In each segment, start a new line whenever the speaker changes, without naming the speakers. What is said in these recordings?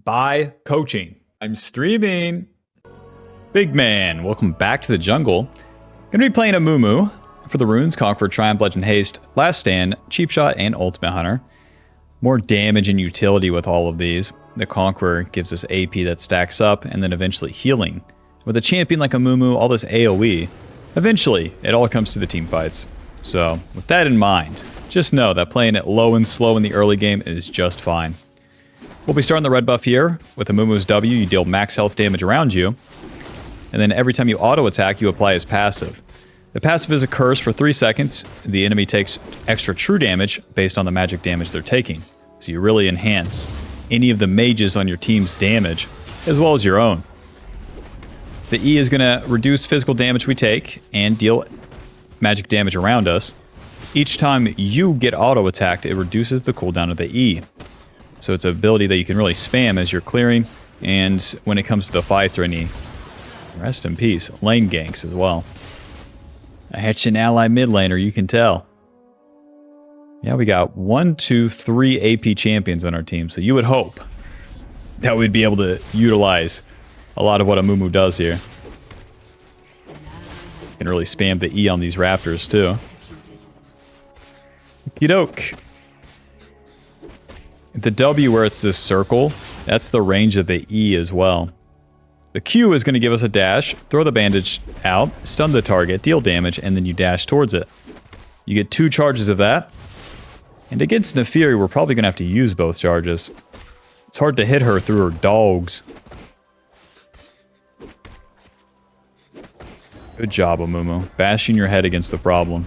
by coaching. I'm streaming. Big man, welcome back to the jungle. Gonna be playing Amumu for the runes, Conqueror, Triumph, Legend, Haste, Last Stand, Cheap Shot, and Ultimate Hunter. More damage and utility with all of these. The Conqueror gives us AP that stacks up, and then eventually healing. With a champion like Amumu, all this AoE, eventually it all comes to the team fights. So, with that in mind, just know that playing it low and slow in the early game is just fine. We'll be starting the red buff here. With Amumu's W, you deal max health damage around you. And then every time you auto-attack, you apply his passive. The passive is a curse for 3 seconds. The enemy takes extra true damage based on the magic damage they're taking. So you really enhance any of the mages on your team's damage, as well as your own. The E is going to reduce physical damage we take and deal magic damage around us. Each time you get auto-attacked, it reduces the cooldown of the E. So it's an ability that you can really spam as you're clearing, and when it comes to the fights or any, rest in peace, lane ganks as well. I hit an ally mid laner, you can tell. Yeah, we got 1, 2, 3 AP champions on our team, so you would hope that we'd be able to utilize a lot of what Amumu does here. You can really spam the E on these raptors too. Okey-doke. The W, where it's this circle, that's the range of the E as well. The Q is going to give us a dash, throw the bandage out, stun the target, deal damage, and then you dash towards it. You get 2 charges of that. And against Nefiri, we're probably going to have to use both charges. It's hard to hit her through her dogs. Good job, Amumu. Bashing your head against the problem.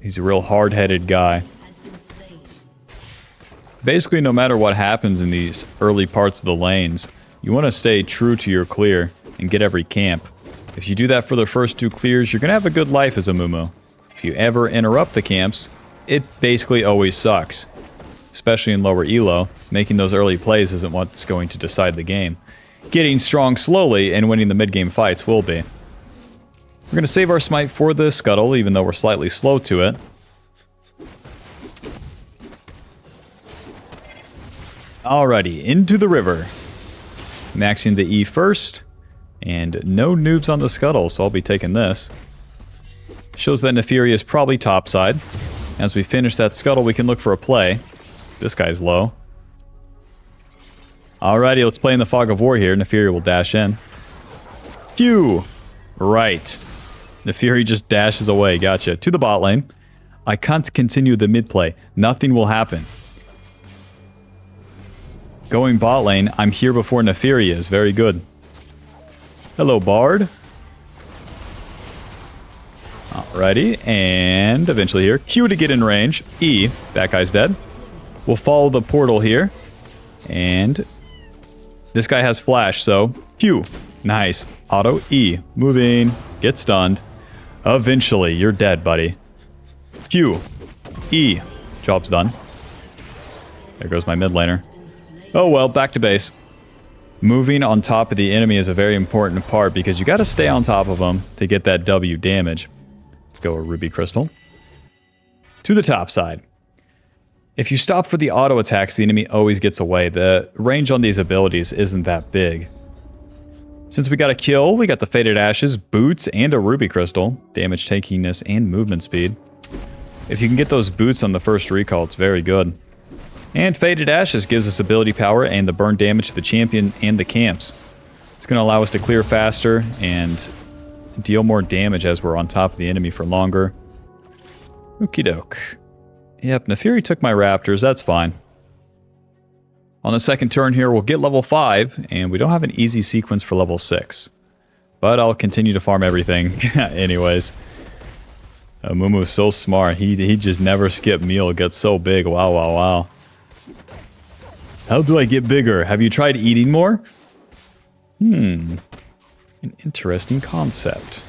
He's a real hard-headed guy. Basically, no matter what happens in these early parts of the lanes, you want to stay true to your clear and get every camp. If you do that for the first 2 clears, you're going to have a good life as Amumu. If you ever interrupt the camps, it basically always sucks. Especially in lower elo, making those early plays isn't what's going to decide the game. Getting strong slowly and winning the mid-game fights will be. We're going to save our smite for the scuttle, even though we're slightly slow to it. Alrighty, into the river. Maxing the E first, and no noobs on the scuttle, so I'll be taking this. Shows that Nefiri is probably topside. As we finish that scuttle, we can look for a play. This guy's low. Alrighty, let's play in the fog of war here. Nefiri will dash in. Phew! Right. Nefiri just dashes away. Gotcha. To the bot lane. I can't continue the mid play. Nothing will happen. Going bot lane, I'm here before Nefiri is. Very good. Hello, Bard. Alrighty, and eventually here. Q to get in range. E, that guy's dead. We'll follow the portal here. And this guy has flash, so Q. Nice. Auto, E. Moving. Get stunned. Eventually, you're dead, buddy. Q. E. Job's done. There goes my mid laner. Oh well, back to base. Moving on top of the enemy is a very important part because you got to stay on top of them to get that W damage. Let's go a Ruby Crystal. To the top side. If you stop for the auto attacks, the enemy always gets away. The range on these abilities isn't that big. Since we got a kill, we got the Faded Ashes, Boots, and a Ruby Crystal. Damage takingness and movement speed. If you can get those boots on the first recall, it's very good. And Faded Ashes gives us ability power and the burn damage to the champion and the camps. It's going to allow us to clear faster and deal more damage as we're on top of the enemy for longer. Okie doke. Yep, Nefiri took my raptors, that's fine. On the second turn here, we'll get level 5, and we don't have an easy sequence for level 6. But I'll continue to farm everything anyways. Amumu's so smart, he just never skipped meal, it gets so big, wow, wow, wow. How do I get bigger? Have you tried eating more? An interesting concept.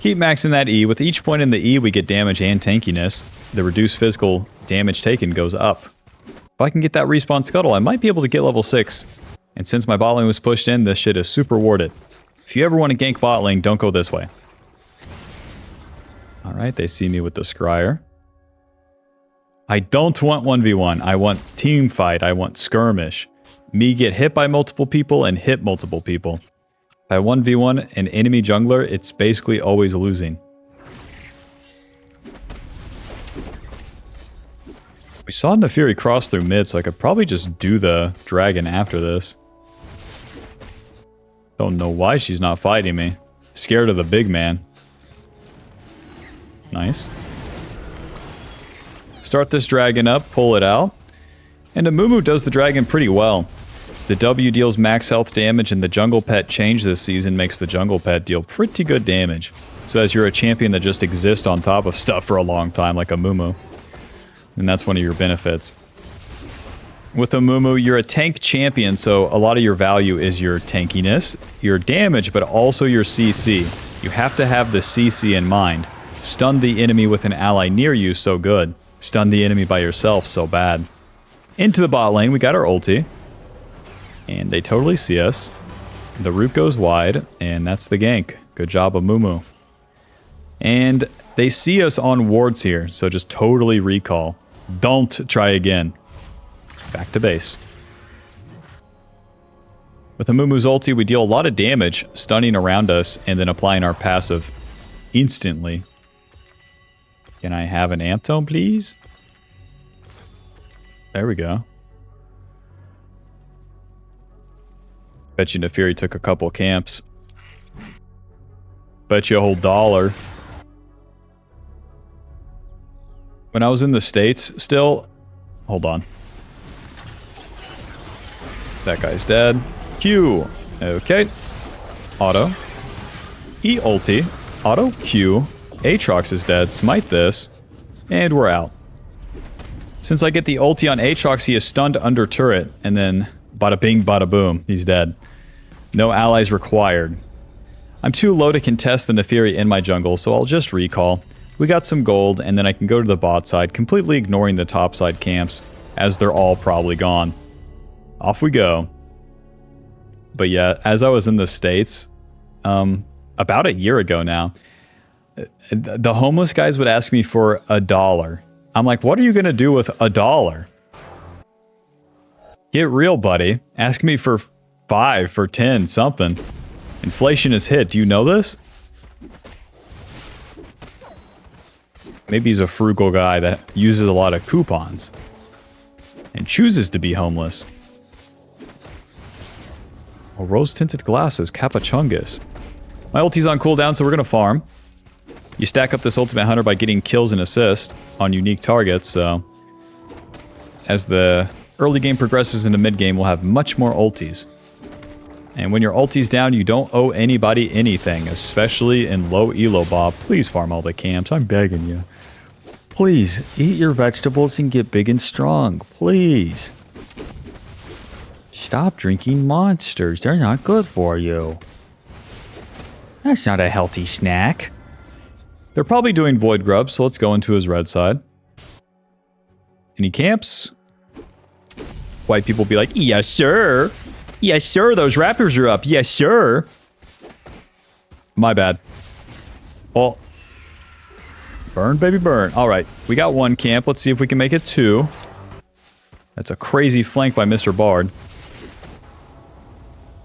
Keep maxing that E. With each point in the E, we get damage and tankiness. The reduced physical damage taken goes up. If I can get that respawn scuttle, I might be able to get level 6. And since my bot lane was pushed in, this shit is super warded. If you ever want to gank bot lane, don't go this way. Alright, they see me with the Scryer. I don't want 1v1. I want team fight. I want skirmish. Me get hit by multiple people and hit multiple people. If I 1v1 an enemy jungler, it's basically always losing. We saw Nefiri cross through mid, so I could probably just do the dragon after this. Don't know why she's not fighting me. Scared of the big man. Nice. Start this dragon up, pull it out. And Amumu does the dragon pretty well. The W deals max health damage, and the jungle pet change this season makes the jungle pet deal pretty good damage. So as you're a champion that just exists on top of stuff for a long time, like Amumu, and that's one of your benefits. With Amumu, you're a tank champion, so a lot of your value is your tankiness, your damage, but also your CC. You have to have the CC in mind. Stun the enemy with an ally near you, so good. Stun the enemy by yourself, so bad. Into the bot lane, we got our ulti. And they totally see us. The root goes wide, and that's the gank. Good job, Amumu. And they see us on wards here, so just totally recall. Don't try again. Back to base. With Amumu's ulti, we deal a lot of damage, stunning around us, and then applying our passive instantly. Can I have an amp tome, please? There we go. Bet you Nefiri took a couple camps. Bet you a whole $1. When I was in the States still... Hold on. That guy's dead. Q. Okay. Auto. E ulti. Auto. Q. Aatrox is dead. Smite this. And we're out. Since I get the ulti on Aatrox, he is stunned under turret. And then bada bing, bada boom. He's dead. No allies required. I'm too low to contest the Nefiri in my jungle, so I'll just recall. We got some gold, and then I can go to the bot side, completely ignoring the top side camps, as they're all probably gone. Off we go. But yeah, as I was in the States, about a year ago now, the homeless guys would ask me for $1. I'm like, what are you going to do with $1? Get real, buddy. Ask me for 5, for 10, something. Inflation is hit. Do you know this? Maybe he's a frugal guy that uses a lot of coupons and chooses to be homeless. Oh, rose-tinted glasses, Capachungus. My ulti's on cooldown, so we're going to farm. You stack up this Ultimate Hunter by getting kills and assists on unique targets, so... As the early game progresses into mid-game, we'll have much more ultis. And when your ulti's down, you don't owe anybody anything, especially in low elo Bob. Please farm all the camps, I'm begging you. Please, eat your vegetables and get big and strong, please. Stop drinking monsters, they're not good for you. That's not a healthy snack. They're probably doing Void Grub, so let's go into his red side. Any camps? White people be like, yes sir. Yes sir, those rappers are up. Yes sir. My bad. Oh. Burn, baby, burn. Alright, we got 1 camp. Let's see if we can make it 2. That's a crazy flank by Mr. Bard.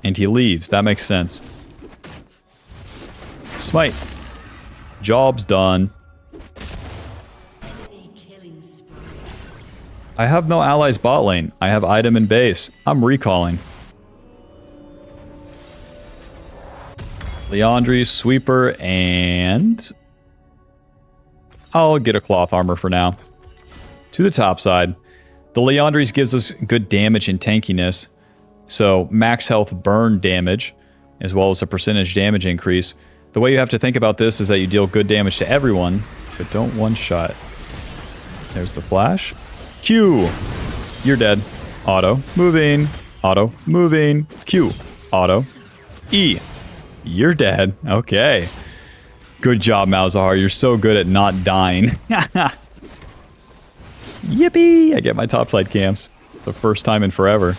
And he leaves. That makes sense. Smite. Job's done. I have no allies bot lane. I have item and base. I'm recalling. Leandri, Sweeper, and... I'll get a cloth armor for now. To the top side. The Leandri's gives us good damage and tankiness. So max health burn damage, as well as a percentage damage increase. The way you have to think about this is that you deal good damage to everyone, but don't one-shot. There's the flash. Q. You're dead. Auto. Moving. Auto. Moving. Q. Auto. E. You're dead. Okay. Good job, Malzahar. You're so good at not dying. Yippee! I get my topside camps. The first time in forever.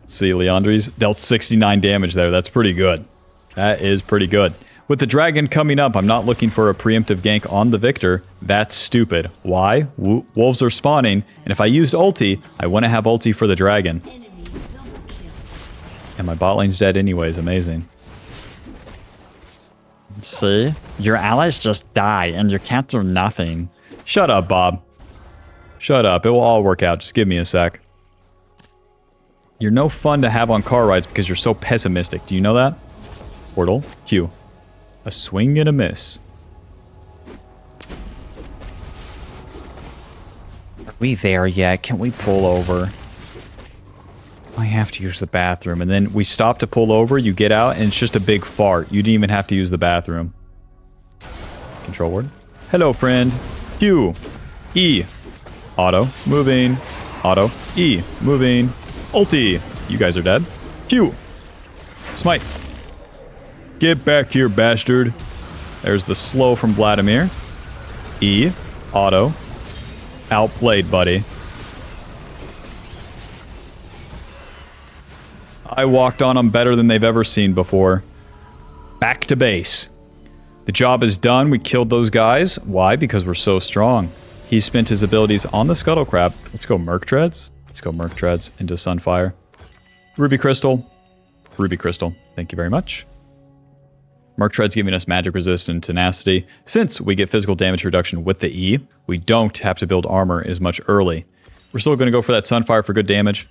Let's see, Leandri's dealt 69 damage there. That's pretty good. That is pretty good. With the dragon coming up, I'm not looking for a preemptive gank on the Victor. That's stupid. Why? Wolves are spawning, and if I used ulti, I want to have ulti for the dragon. And my bot lane's dead anyways. Amazing.
See? Your allies just die, and you can't do nothing.
Shut up, Bob. Shut up. It will all work out. Just give me a sec. You're no fun to have on car rides because you're so pessimistic. Do you know that? Portal. Q. A swing and a miss.
Are we there yet? Can we pull over?
I have to use the bathroom. And then we stop to pull over, you get out, and it's just a big fart. You didn't even have to use the bathroom. Control word. Hello, friend. Q. E. Auto. Moving. Auto. E. Moving. Ulti. You guys are dead. Q. Smite. Get back here, bastard. There's the slow from Vladimir. E. Auto. Outplayed, buddy. I walked on them better than they've ever seen before. Back to base. The job is done. We killed those guys. Why? Because we're so strong. He spent his abilities on the Scuttle Crab. Let's go Merc Treads. Let's go Merc Treads into Sunfire. Ruby Crystal. Ruby Crystal. Thank you very much. Merc Tread's giving us magic resist and tenacity. Since we get physical damage reduction with the E, we don't have to build armor as much early. We're still going to go for that Sunfire for good damage.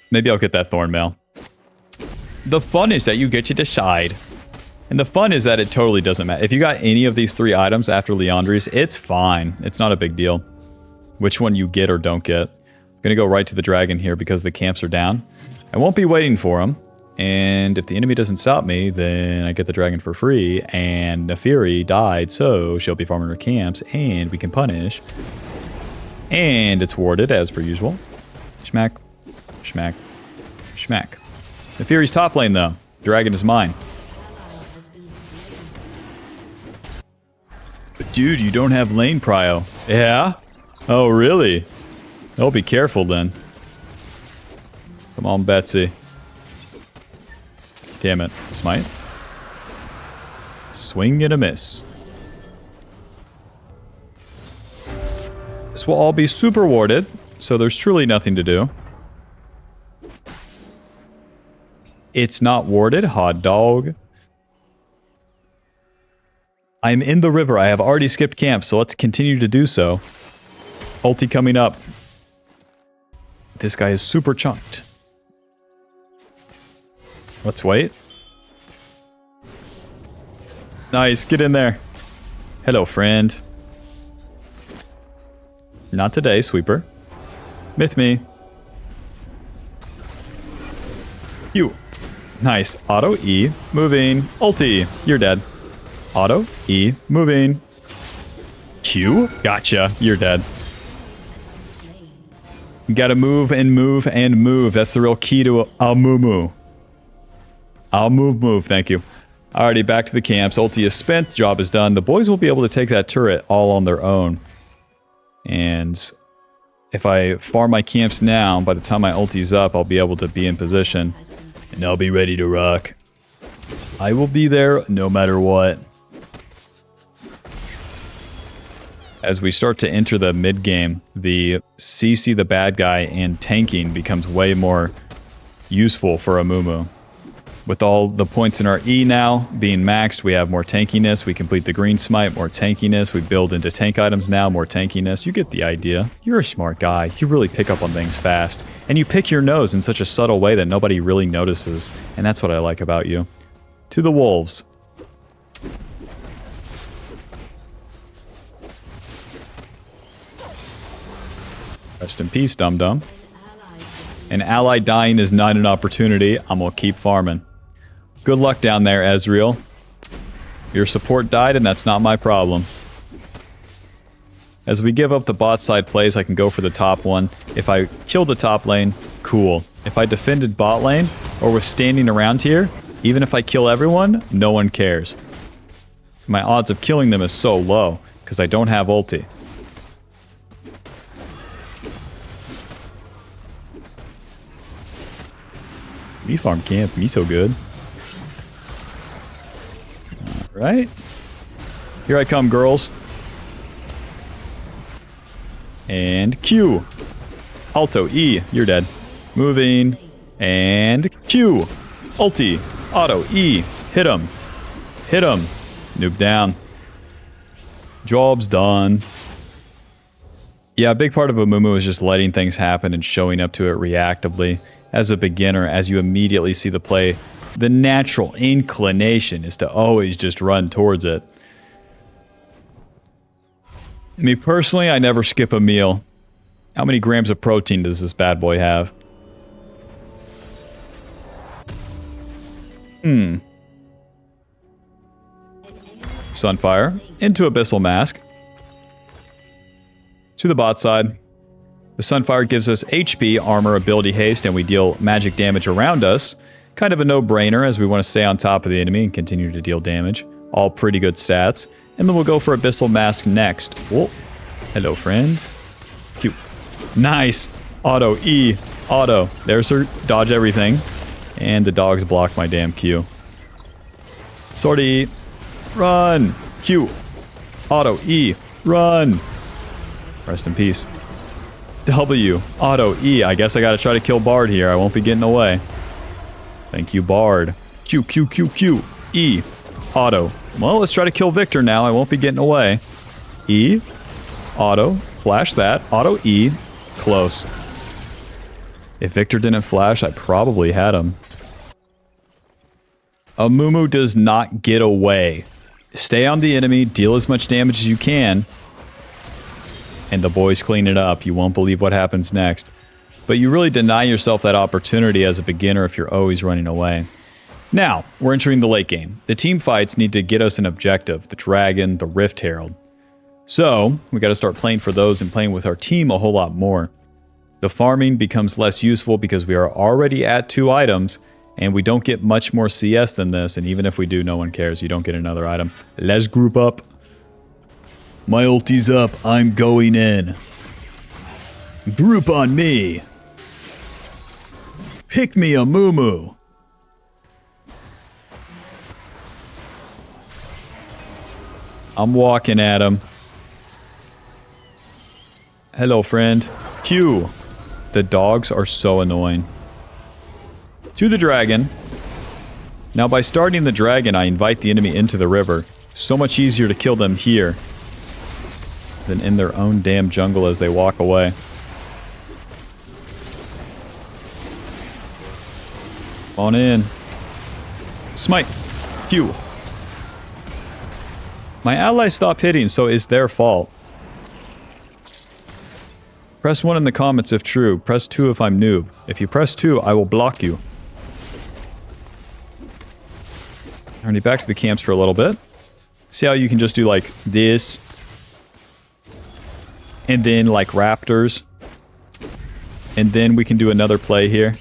Maybe I'll get that Thornmail. The fun is that you get to decide. And the fun is that it totally doesn't matter. If you got any of these 3 items after Leandri's, it's fine. It's not a big deal. Which one you get or don't get. I'm going to go right to the dragon here because the camps are down. I won't be waiting for them. And if the enemy doesn't stop me, then I get the dragon for free. And Nefiri died, so she'll be farming her camps. And we can punish. And it's warded as per usual. Schmack. Schmack. Schmack. Nefiri's top lane, though. Dragon is mine. But dude, you don't have lane prio. Yeah? Oh, really? Oh, be careful, then. Come on, Betsy. Damn it. Smite. Swing and a miss. This will all be super warded, so there's truly nothing to do. It's not warded, hot dog. I'm in the river. I have already skipped camp, so let's continue to do so. Ulti coming up. This guy is super chunked. Let's wait. Nice, get in there. Hello, friend. Not today, sweeper. Myth me. You. Nice. Auto, E, moving. Ulti. You're dead. Auto, E, moving. Q? Gotcha. You're dead. You gotta move and move and move. That's the real key to Amumu. I'll move. Thank you. Alrighty, back to the camps. Ulti is spent. Job is done. The boys will be able to take that turret all on their own. And if I farm my camps now, by the time my ulti's up, I'll be able to be in position. And I'll be ready to rock. I will be there no matter what. As we start to enter the mid game, the CC the bad guy and tanking becomes way more useful for Amumu. With all the points in our E now being maxed, we have more tankiness. We complete the green smite, more tankiness. We build into tank items now, more tankiness. You get the idea. You're a smart guy. You really pick up on things fast. And you pick your nose in such a subtle way that nobody really notices. And that's what I like about you. To the wolves. Rest in peace, dum-dum. An ally dying is not an opportunity. I'm gonna keep farming. Good luck down there, Ezreal. Your support died, and that's not my problem. As we give up the bot side plays, I can go for the top one. If I kill the top lane, cool. If I defended bot lane, or was standing around here, even if I kill everyone, no one cares. My odds of killing them is so low, because I don't have ulti. Me farm camp, me so good. Right? Here I come, girls. And Q. Alto, E, you're dead. Moving. And Q. Ulti. Auto, E. Hit him. Hit him. Noob down. Job's done. Yeah, a big part of Amumu is just letting things happen and showing up to it reactively. As a beginner, as you immediately see the play, the natural inclination is to always just run towards it. Me personally, I never skip a meal. How many grams of protein does this bad boy have? Sunfire into Abyssal Mask. To the bot side. The Sunfire gives us HP, armor, ability haste, and we deal magic damage around us. Kind of a no-brainer as we want to stay on top of the enemy and continue to deal damage. All pretty good stats. And then we'll go for Abyssal Mask next. Whoa. Hello, friend. Q. Nice. Auto. E. Auto. There's her. Dodge everything. And the dogs blocked my damn Q. Sortie. Run. Q. Auto. E. Run. Rest in peace. W. Auto. E. I guess I gotta try to kill Bard here. I won't be getting away. Thank you, Bard. Q, Q, Q, Q. E. Auto. Well, let's try to kill Victor now. I won't be getting away. E. Auto. Flash that. Auto. E. Close. If Victor didn't flash, I probably had him. Amumu does not get away. Stay on the enemy. Deal as much damage as you can. And the boys clean it up. You won't believe what happens next. But you really deny yourself that opportunity as a beginner if you're always running away. Now, we're entering the late game. The team fights need to get us an objective. The Dragon, the Rift Herald. So, we gotta start playing for those and playing with our team a whole lot more. The farming becomes less useful because we are already at 2 items. And we don't get much more CS than this. And even if we do, no one cares. You don't get another item. Let's group up. My ulti's up. I'm going in. Group on me. Pick me a Amumu. I'm walking at him. Hello, friend. Q. The dogs are so annoying. To the dragon. Now, by starting the dragon, I invite the enemy into the river. So much easier to kill them here than in their own damn jungle as they walk away. On in. Smite. Q. My allies stopped hitting, so it's their fault. Press 1 in the comments if true. Press 2 if I'm noob. If you press 2, I will block you. Alrighty, back to the camps for a little bit. See how you can just do like this. And then like raptors. And then we can do another play here.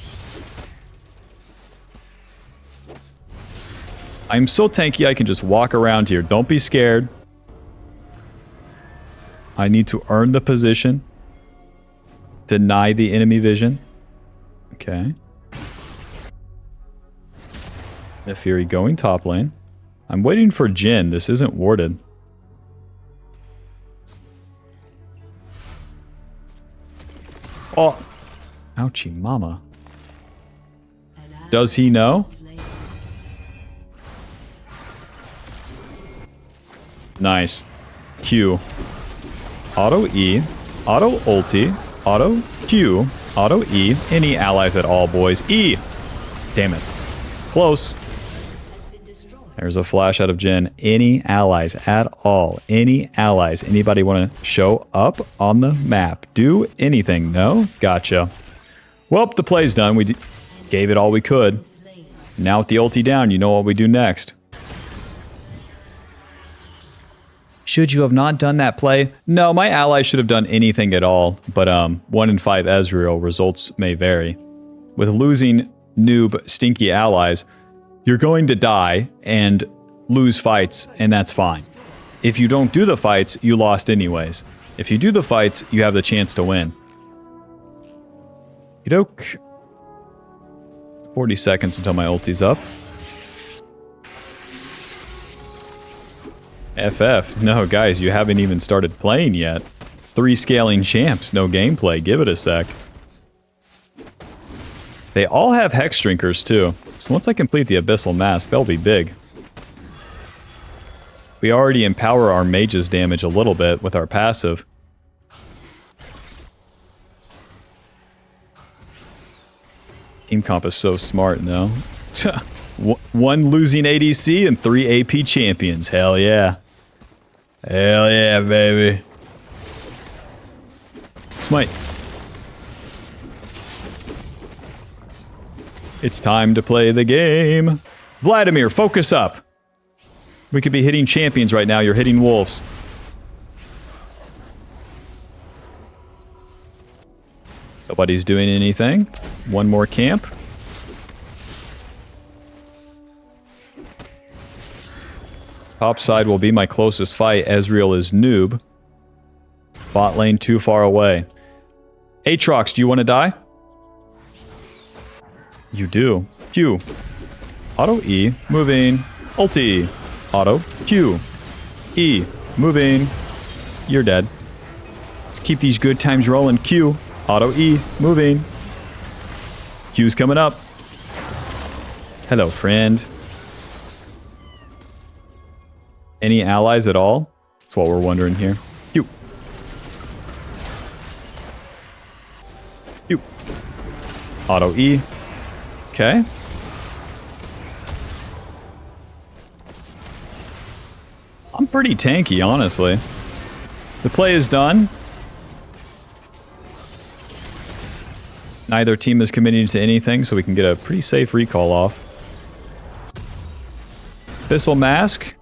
I'm so tanky I can just walk around here. Don't be scared. I need to earn the position. Deny the enemy vision. Okay. Nefiri going top lane. I'm waiting for Jhin. This isn't warded. Oh. Ouchie mama. Does he know? Nice. Q. Auto E. Auto ulti. Auto Q. Auto E. Any allies at all, boys. E. Damn it. Close. There's a flash out of Jhin. Any allies at all. Any allies. Anybody want to show up on the map? Do anything. No? Gotcha. Well, the play's done. We gave it all we could. Now with the ulti down, you know what we do next. Should you have not done that play? No, my ally should have done anything at all. But 1 in 5 Ezreal, results may vary. With losing noob stinky allies, you're going to die and lose fights, and that's fine. If you don't do the fights, you lost anyways. If you do the fights, you have the chance to win. Yidok. 40 seconds until my ulti's up. FF. No, guys, you haven't even started playing yet. 3 scaling champs, no gameplay. Give it a sec. They all have Hex Drinkers, too. So once I complete the Abyssal Mask, they'll be big. We already empower our mage's damage a little bit with our passive. Team Comp is so smart, no? 1 losing ADC and 3 AP champions. Hell yeah. Hell yeah, baby. Smite. It's time to play the game. Vladimir, focus up. We could be hitting champions right now. You're hitting wolves. Nobody's doing anything. One more camp. Top side will be my closest fight. Ezreal is noob. Bot lane too far away. Aatrox, do you want to die? You do. Q. Auto E. Moving. Ulti. Auto. Q. E. Moving. You're dead. Let's keep these good times rolling. Q. Auto E. Moving. Q's coming up. Hello, friend. Any allies at all? That's what we're wondering here. Q. Q. Auto E. Okay. I'm pretty tanky, honestly. The play is done. Neither team is committing to anything, so we can get a pretty safe recall off. Abyssal Mask.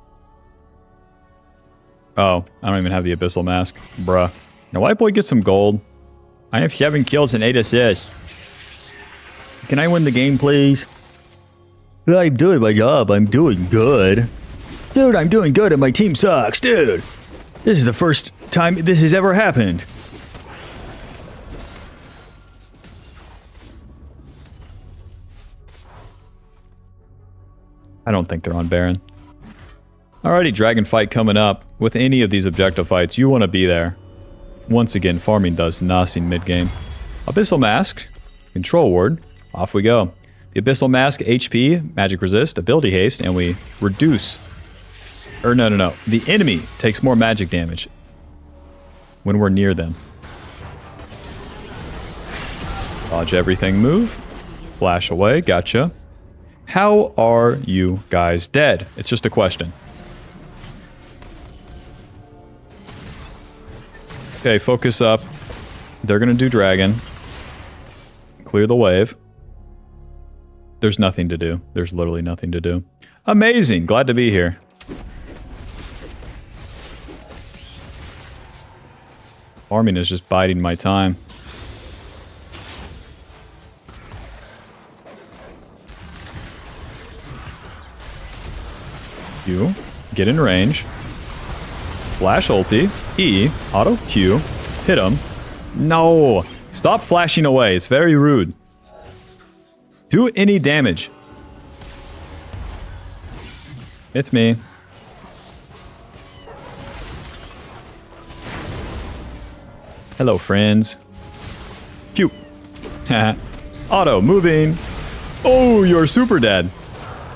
Oh, I don't even have the Abyssal Mask. Bruh. Now, White Boy get some gold. I have 7 kills and 8 assists. Can I win the game, please? I'm doing my job. I'm doing good. Dude, I'm doing good and my team sucks. Dude, this is the first time this has ever happened. I don't think they're on Baron. Alrighty, Dragon fight coming up. With any of these objective fights, you want to be there. Once again, farming does nothing mid-game. Abyssal Mask. Control Ward. Off we go. The Abyssal Mask, HP, Magic Resist, Ability Haste, and we reduce... Or no. The enemy takes more magic damage when we're near them. Dodge everything, move. Flash away, gotcha. How are you guys dead? It's just a question. Okay, focus up. They're gonna do dragon. Clear the wave. There's nothing to do. There's literally nothing to do. Amazing. Glad to be here. Farming is just biding my time. Q. Get in range. Flash ulti. E. Auto Q. Hit him. No. Stop flashing away. It's very rude. Do any damage. It's me. Hello, friends. Q. Auto, moving. Oh, you're super dead.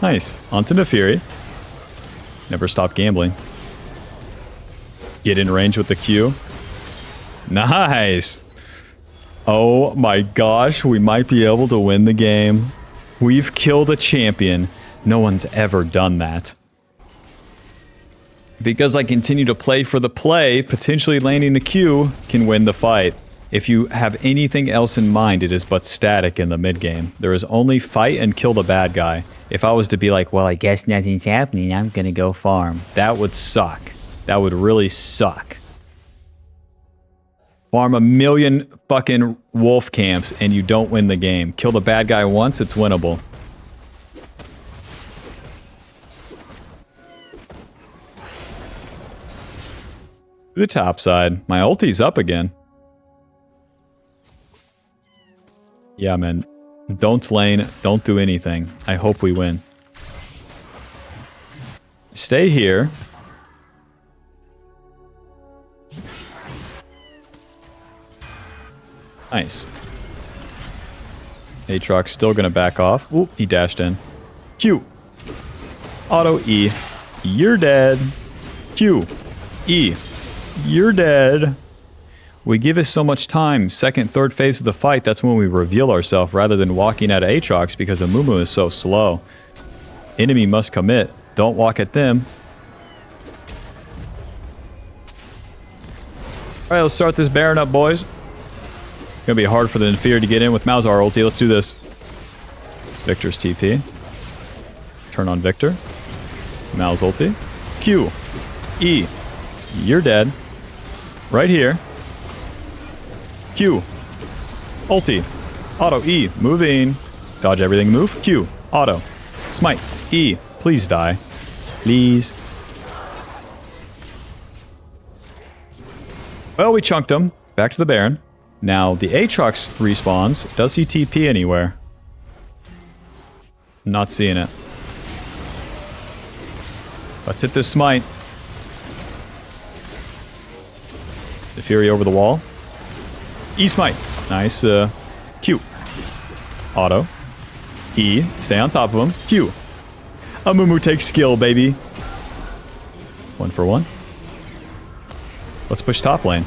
Nice. Onto Nefiri. Never stop gambling. Get in range with the Q. Nice. Oh my gosh, we might be able to win the game. We've killed a champion. No one's ever done that. Because I continue to play for the play, potentially landing a Q can win the fight. If you have anything else in mind, it is but static in the mid-game. There is only fight and kill the bad guy. If I was to be like, well, I guess nothing's happening, I'm gonna go farm. That would suck. That would really suck. Farm 1,000,000 fucking wolf camps and you don't win the game. Kill the bad guy once, it's winnable. The top side. My ulti's up again. Yeah, man. Don't lane. Don't do anything. I hope we win. Stay here. Nice. Aatrox still going to back off. Oop, he dashed in. Q. Auto E. You're dead. Q. E. You're dead. We give us so much time. Second, third phase of the fight, that's when we reveal ourselves rather than walking at Aatrox because Amumu is so slow. Enemy must commit. Don't walk at them. Alright, let's start this Baron up, boys. It's gonna be hard for the Inferior to get in with Malzahar ulti. Let's do this. It's Victor's TP. Turn on Victor. Mal's ulti. Q. E. You're dead. Right here. Q. Ulti. Auto. E. Moving. Dodge everything. Move. Q. Auto. Smite. E. Please die. Please. Well, we chunked him. Back to the Baron. Now, the Aatrox respawns. Does he TP anywhere? Not seeing it. Let's hit this smite. The Fury over the wall. E-smite. Nice. Q. Auto. E. Stay on top of him. Q. Amumu takes skill, baby. 1 for 1. Let's push top lane.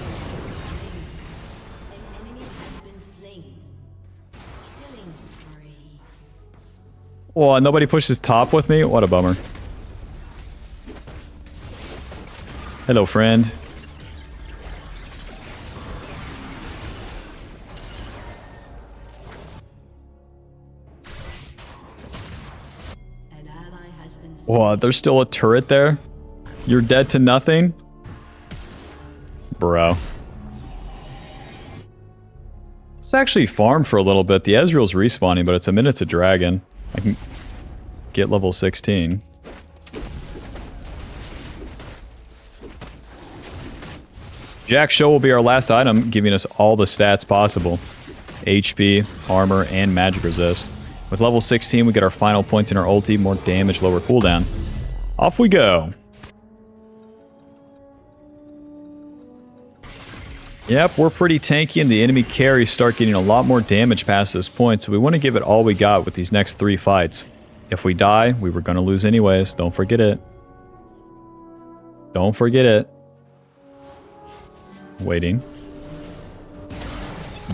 Oh, nobody pushes top with me? What a bummer. Hello, friend. Oh, there's still a turret there? You're dead to nothing? Bro. Let's actually farm for a little bit. The Ezreal's respawning, but it's a minute to dragon. I can get level 16. Jack's Show will be our last item, giving us all the stats possible. HP, armor, and magic resist. With level 16, we get our final points in our ulti, more damage, lower cooldown. Off we go. Yep, we're pretty tanky, and the enemy carries start getting a lot more damage past this point, so we want to give it all we got with these next 3 fights. If we die, we were going to lose anyways. Don't forget it. Don't forget it. Waiting.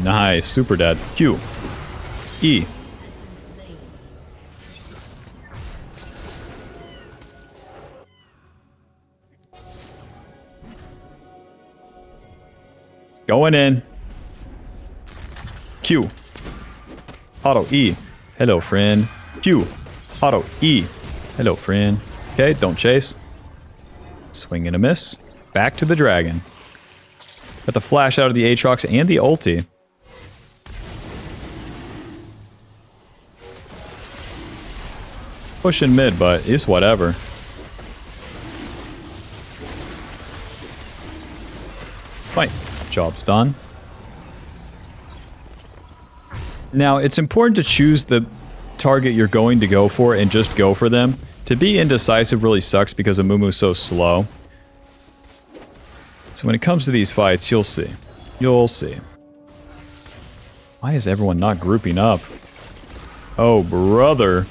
Nice, super dead. Q. E. Going in. Q. Auto E. Hello, friend. Q. Auto E. Hello, friend. Okay, don't chase. Swing and a miss. Back to the dragon. Got the flash out of the Aatrox and the ulti. Pushing mid, but it's whatever. Fight. Job's done. Now, it's important to choose the target you're going to go for and just go for them. To be indecisive really sucks because Amumu's so slow. So when it comes to these fights, you'll see. You'll see. Why is everyone not grouping up? Oh, brother.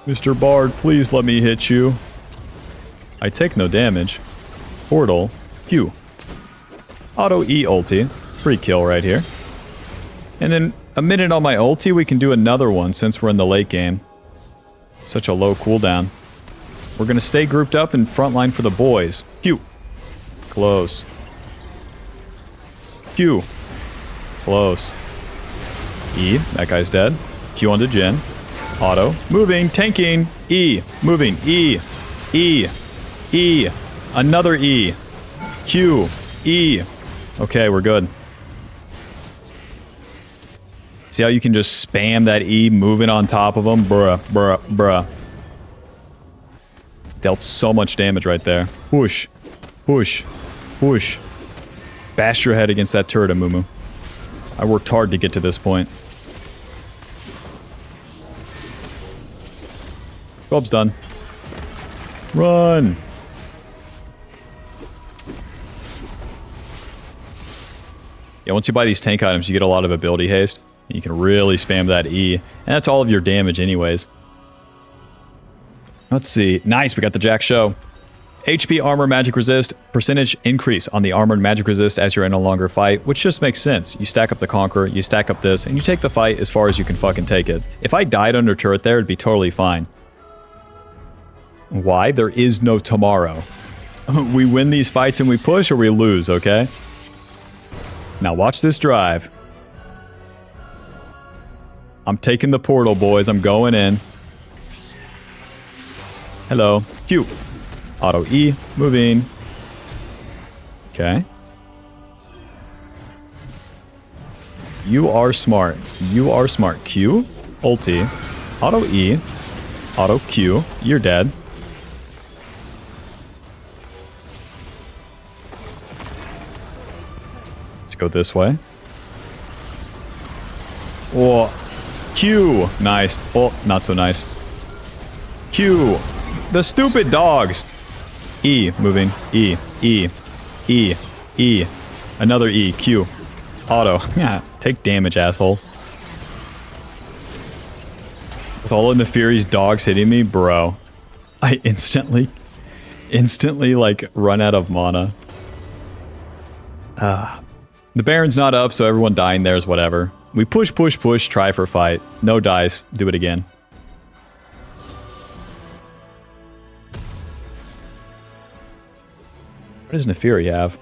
Mr. Bard, please let me hit you. I take no damage. Portal. Q. Auto E ulti. Free kill right here. And then a minute on my ulti, we can do another one since we're in the late game. Such a low cooldown. We're going to stay grouped up in front line for the boys. Q. Close. Q. Close. E. That guy's dead. Q onto Jhin. Auto. Moving. Tanking. E. Moving. E. E. E. Another E. Q. E. Okay, we're good. See how you can just spam that E moving on top of them? Bruh, bruh, bruh. Dealt so much damage right there. Push. Push. Push. Bash your head against that turret, Amumu. I worked hard to get to this point. Job's done. Run! Yeah, once you buy these tank items, you get a lot of ability haste. And you can really spam that E. And that's all of your damage anyways. Let's see. Nice, we got the Jack Show. HP, armor, magic resist, percentage increase on the armor and magic resist as you're in a longer fight, which just makes sense. You stack up the Conqueror, you stack up this, and you take the fight as far as you can fucking take it. If I died under turret there, it'd be totally fine. Why? There is no tomorrow. We win these fights and we push, or we lose, okay? Now watch this drive. I'm taking the portal, boys. I'm going in. Hello. Q. Auto E. Moving. Okay. You are smart. You are smart. Q. Ulti. Auto E. Auto Q. You're dead. Let's go this way. Oh. Q. Nice. Oh, not so nice. Q. The stupid dogs. E. Moving. E. E. E. E. Another E. Q. Auto. Yeah. Take damage, asshole. With all of Neferi's dogs hitting me, bro. I instantly, like, run out of mana. The Baron's not up, so everyone dying there is whatever. We push, push, push, try for fight. No dice. Do it again. What does Neferi have?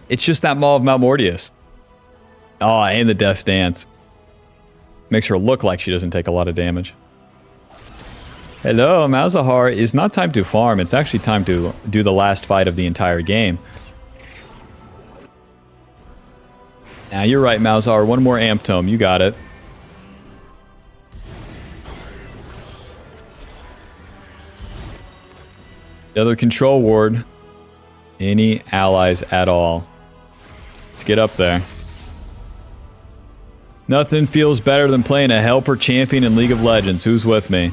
It's just that Maw of Mount Mortius. Oh, and the Death Stance. Makes her look like she doesn't take a lot of damage. Hello, Malzahar. It's not time to farm. It's actually time to do the last fight of the entire game. Now, you're right, Malzahar. One more Amp Tome. You got it. Another Control Ward. Any allies at all. Let's get up there. Nothing feels better than playing a helper champion in League of Legends. Who's with me?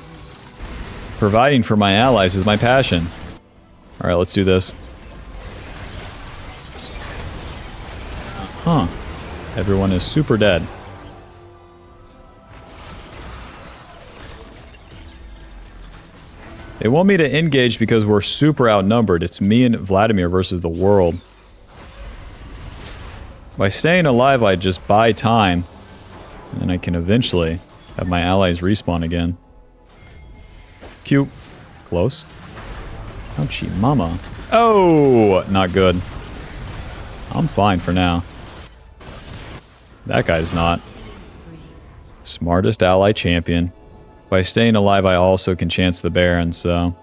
Providing for my allies is my passion. Alright, let's do this. Huh. Everyone is super dead. They want me to engage because we're super outnumbered. It's me and Vladimir versus the world. By staying alive, I just buy time. And I can eventually have my allies respawn again. Cute. Close. Ouchie mama. Oh! Not good. I'm fine for now. That guy's not. Smartest ally champion. By staying alive, I also can chance the Baron, so...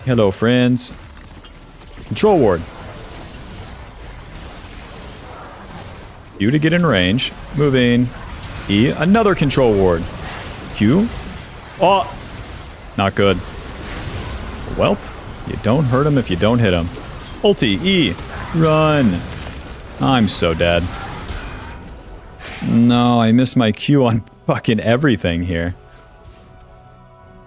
Hello, friends. Control Ward. Q to get in range. Moving. E. Another Control Ward. Q. Oh! Not good. Welp. You don't hurt him if you don't hit him. Ulti. E. Run. I'm so dead. No, I missed my Q on fucking everything here.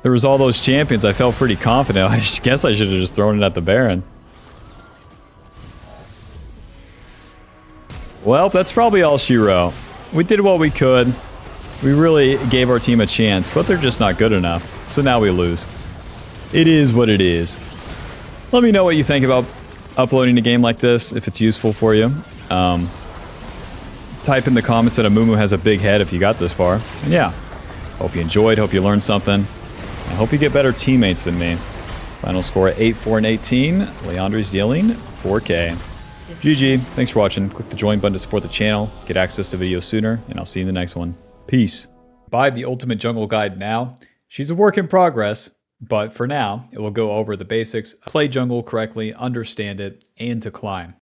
There was all those champions. I felt pretty confident. I guess I should have just thrown it at the Baron. Well, that's probably all she wrote. We did what we could. We really gave our team a chance, but they're just not good enough. So now we lose. It is what it is. Let me know what you think about uploading a game like this, if it's useful for you. Type in the comments that Amumu has a big head if you got this far. And yeah, hope you enjoyed, hope you learned something. I hope you get better teammates than me. Final score at 8-4 and 18. Leandre's dealing 4K. GG, thanks for watching. Click the join button to support the channel, get access to videos sooner, and I'll see you in the next one. Peace. Buy the Ultimate Jungle Guide now. She's a work in progress, but for now, it will go over the basics, play jungle correctly, understand it, and to climb.